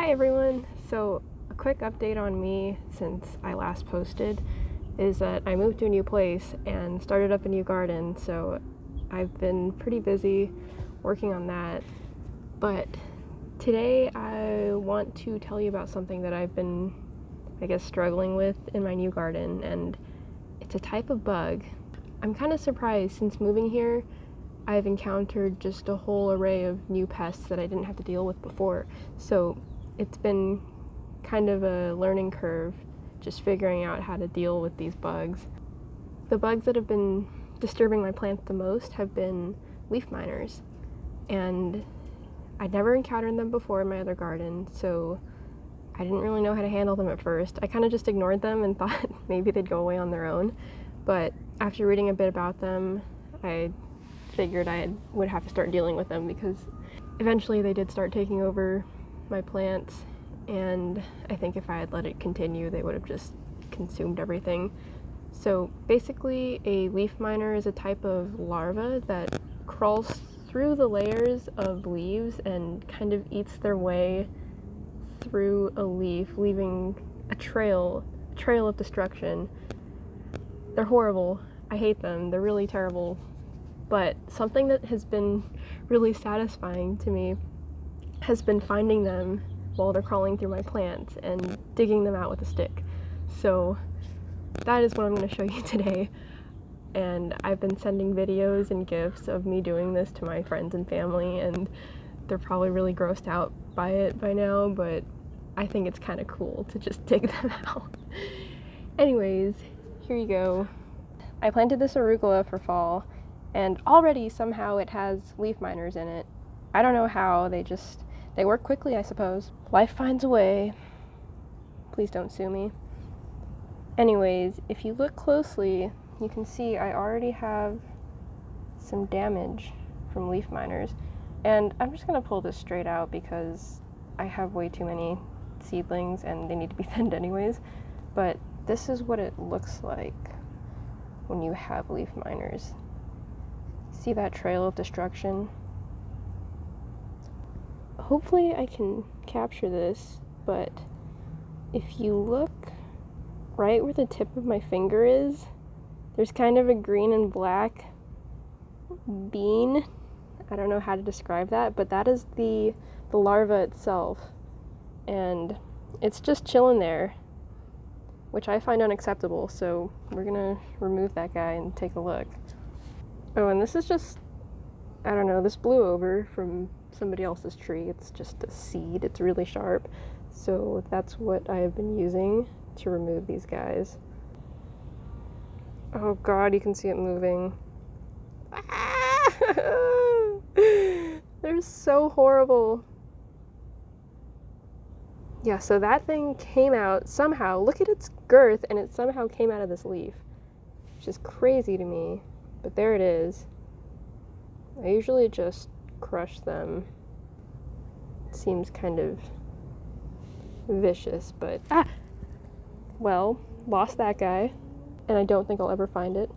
Hi everyone! So a quick update on me since I last posted is that I moved to a new place and started up a new garden, so I've been pretty busy working on that. But today I want to tell you about something that I've been, struggling with in my new garden, and it's a type of bug. I'm kind of surprised since moving here I've encountered just a whole array of new pests that I didn't have to deal with before. So it's been kind of a learning curve just figuring out how to deal with these bugs. The bugs that have been disturbing my plants the most have been leaf miners, and I'd never encountered them before in my other garden, so I didn't really know how to handle them at first. I kind of just ignored them and thought maybe they'd go away on their own, but after reading a bit about them, I figured I would have to start dealing with them because eventually they did start taking over my plants, and I think if I had let it continue they would have just consumed everything. So basically a leaf miner is a type of larva that crawls through the layers of leaves and kind of eats their way through a leaf, leaving a trail of destruction. They're horrible. I hate them. They're really terrible. But something that has been really satisfying to me has been finding them while they're crawling through my plants and digging them out with a stick. So that is what I'm going to show you today. And I've been sending videos and GIFs of me doing this to my friends and family, and they're probably really grossed out by it by now, but I think it's kind of cool to just dig them out. Anyways, here you go. I planted this arugula for fall, and already somehow it has leaf miners in it. I don't know how, they work quickly, I suppose. Life finds a way. Please don't sue me. Anyways, if you look closely, you can see I already have some damage from leaf miners. And I'm just gonna pull this straight out because I have way too many seedlings and they need to be thinned anyways. But this is what it looks like when you have leaf miners. See that trail of destruction? Hopefully I can capture this, but if you look right where the tip of my finger is, there's kind of a green and black bean. I don't know how to describe that, but that is the larva itself, and it's just chilling there, which I find unacceptable, so we're gonna remove that guy and take a look. Oh, and this is just, I don't know, this blew over from somebody else's tree. It's just a seed. It's really sharp. So that's what I have been using to remove these guys. Oh god, you can see it moving. They're so horrible. Yeah, so that thing came out somehow. Look at its girth, and it somehow came out of this leaf, which is crazy to me. But there it is. I usually just crush them. It seems kind of vicious, but well, lost that guy, and I don't think I'll ever find it.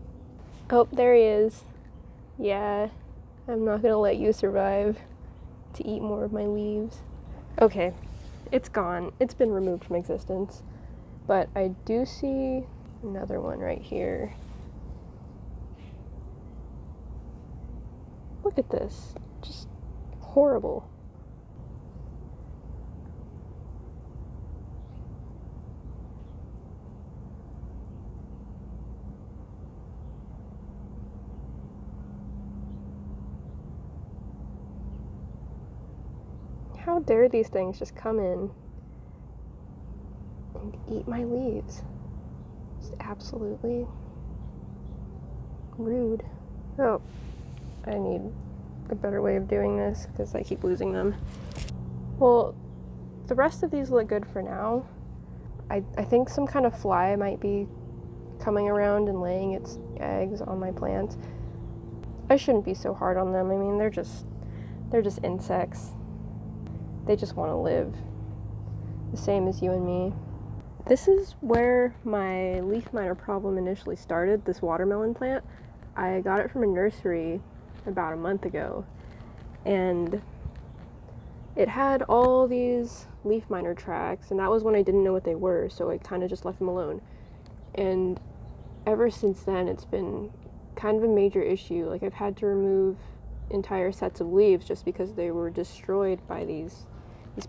Oh, there he is. Yeah, I'm not gonna let you survive to eat more of my leaves. Okay, it's gone. It's been removed from existence, but I do see another one right here. Look at this, just horrible. How dare these things just come in and eat my leaves? Just absolutely rude. Oh, I need a better way of doing this because I keep losing them. Well, the rest of these look good for now. I think some kind of fly might be coming around and laying its eggs on my plants. I shouldn't be so hard on them. I mean, they're just insects. They just want to live the same as you and me. This is where my leaf miner problem initially started, this watermelon plant. I got it from a nursery about a month ago, and it had all these leaf miner tracks, and that was when I didn't know what they were, so I kind of just left them alone. And ever since then, it's been kind of a major issue. Like, I've had to remove entire sets of leaves just because they were destroyed by these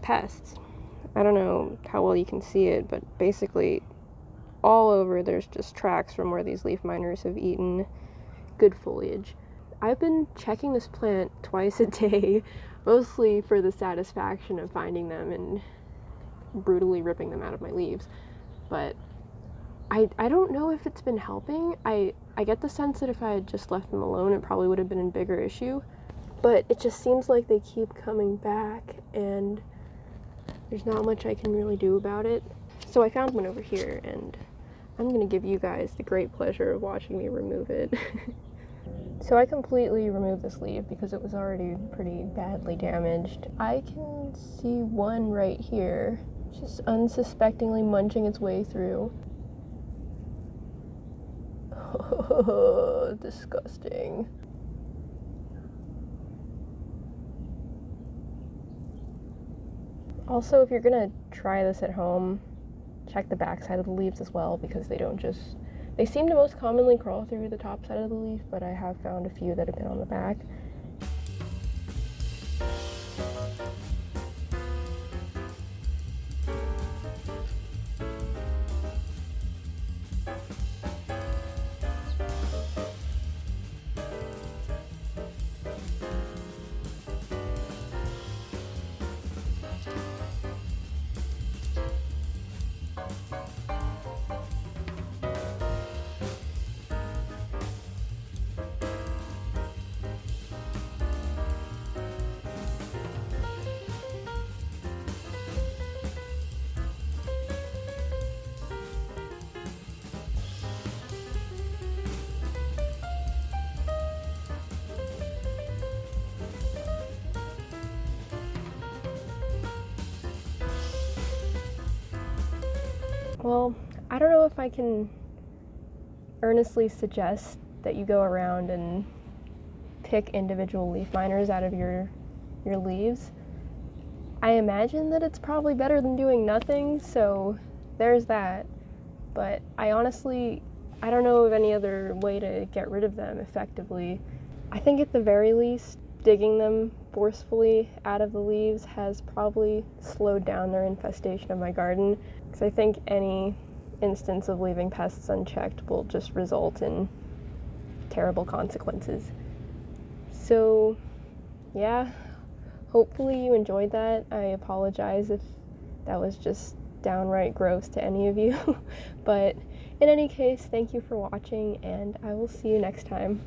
pests. I don't know how well you can see it, but basically all over there's just tracks from where these leaf miners have eaten good foliage. I've been checking this plant twice a day, mostly for the satisfaction of finding them and brutally ripping them out of my leaves. But I don't know if it's been helping. I get the sense that if I had just left them alone, it probably would have been a bigger issue. But it just seems like they keep coming back, and there's not much I can really do about it. So I found one over here, and I'm going to give you guys the great pleasure of watching me remove it. So I completely removed this leaf because it was already pretty badly damaged. I can see one right here, just unsuspectingly munching its way through. Disgusting. Also, if you're gonna try this at home, check the back side of the leaves as well, because they seem to most commonly crawl through the top side of the leaf, but I have found a few that have been on the back. Well, I don't know if I can earnestly suggest that you go around and pick individual leaf miners out of your leaves. I imagine that it's probably better than doing nothing, so there's that. But I don't know of any other way to get rid of them effectively. I think at the very least, digging them forcefully out of the leaves has probably slowed down their infestation of my garden, because I think any instance of leaving pests unchecked will just result in terrible consequences. So, yeah, hopefully you enjoyed that. I apologize if that was just downright gross to any of you, but in any case, thank you for watching, and I will see you next time.